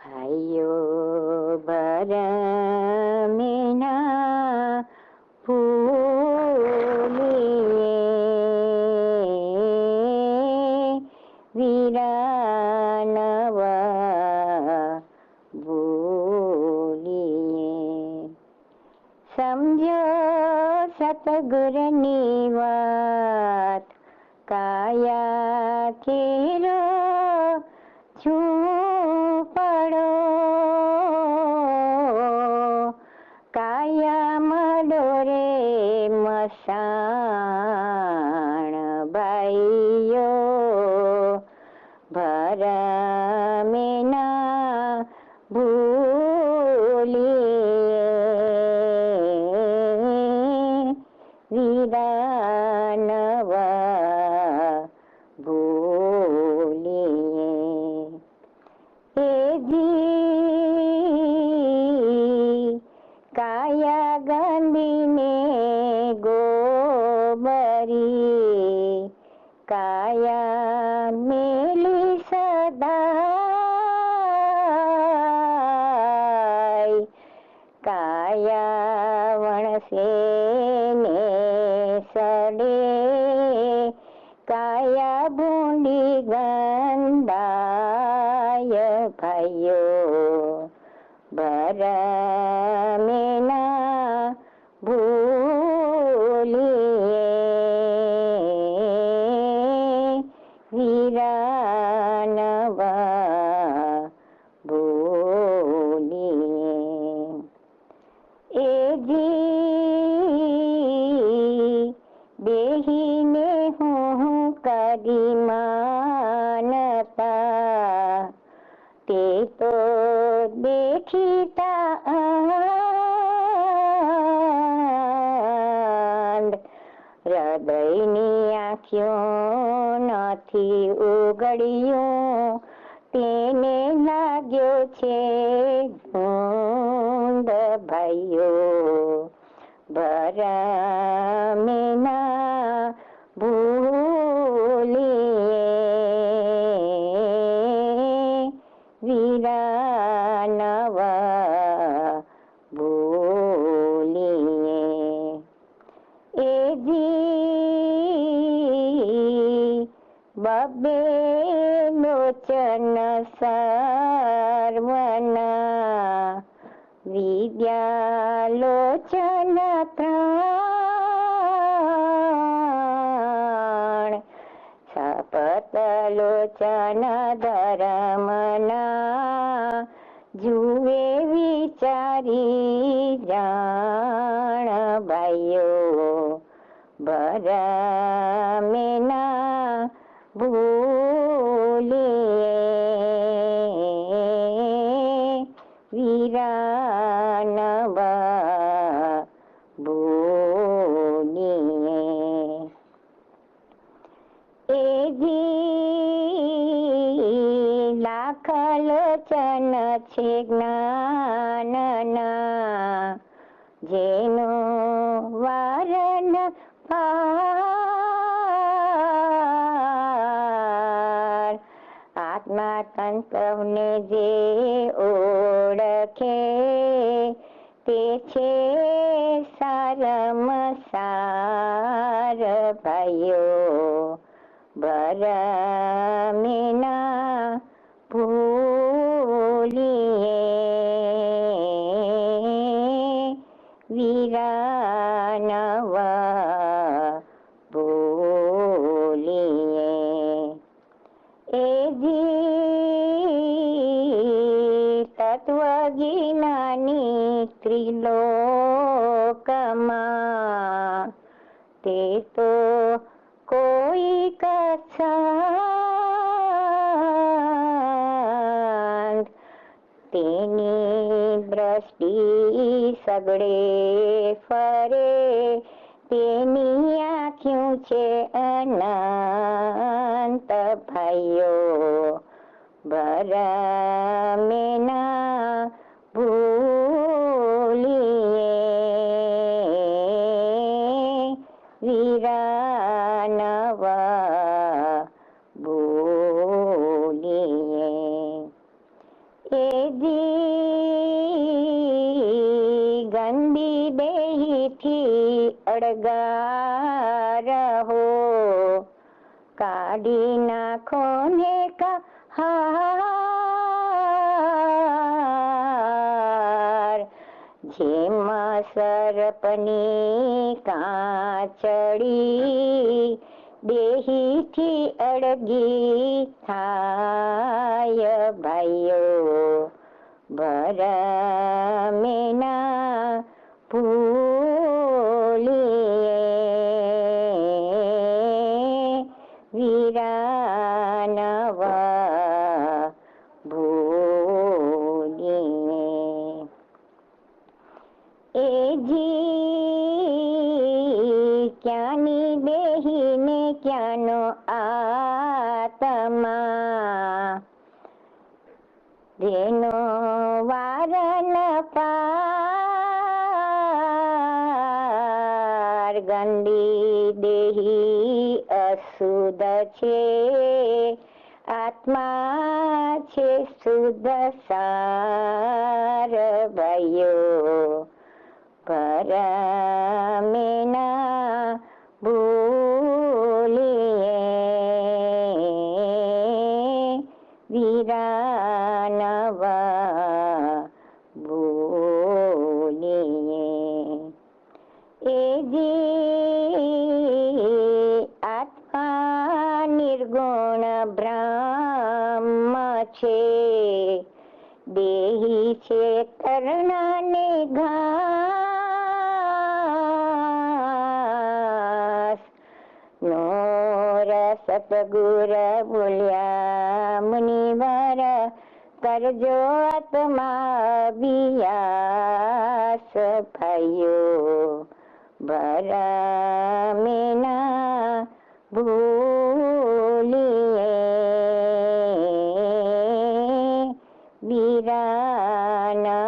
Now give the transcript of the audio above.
ભાઈઓ ભરમેના ભૂલીએ વીરાનવા ભૂલીએ સમજો સતગુરની વાત કાયા કેરો છું પડો કાયા મડોરે મસાણ ભાઈઓ ભરમેના ભૂલીએ વીરાનવા ભૂલીએ એજી કાયા ગંદીને ગોબરી કાયા મેલી સદાય કાયા વણસે ને સડે કાયા ભૂંડી ગંદાય ભાઈઓ ભરમેના ભૂલીએ વીરાનવા ભૂલીએ એજી દેહીને હું કરી માનતા તે તો દેખીતા હૃદયની આંખો નથી ઉઘડ્યું તેને લાગ્યો છે ઢૂંઢ ભાઈઓ ભરમેના ભૂલીએ વીરાનવા ભૂલીએ એજી બબે લોચન સર્વના વિદ્યા લોચન ત્રણ સપત લોચન ધર્મના જુએ વિચારી જાણ ભાઈઓ ભરમેના ભૂલીએ વીરાનવા ભૂલીએ એજી લાખ લોચન છે જ્ઞાનના જેનો વારન પાર આત્મા તંત્રને જે ઓળખે તે છે સારમસાર ભાઈઓ ભરમેના ભૂલીએ વીરાનવા ભૂલીએ એજી તત્વજ્ઞાની ત્રિલોકમાં તે તો કોઈ કછાંદ તેની દ્રષ્ટિ સગડે ફરે તેની આંખ્યું છે અનંત ભાઈઓ ભરમેના ભૂલીએ વીરાનવા ભૂલીએ પડગાર હો, કાઢી નાખો ને હાર, જેમ સર્પની કાચડી દેહીથી અડગી થાય ભાઈઓ, ભરમે ના ભૂલીએ, વીરાનવા ભૂલીએ. એ જી ક્યાંની દેહીને ક્યાંનો આત્મા, જેનો વારન પાર, ગંદી દેહી અશુદ્ધ છે, આત્મા છે શુદ્ધ સાર ભાઈઓ, ભરમે ના ભૂલીએ, વીરાનવા ભૂલીએ. એ જે આત્મા નિર્ગુણ બ્રહ્મ છે, દેહી છે તરણાને ઘાસ, નો સતગુર બોલ્યા મુનિવર, કરજો આત્મા અભિયાસ ભાઈઓ, ભરમે ના ભૂલીએ, વીરાનવા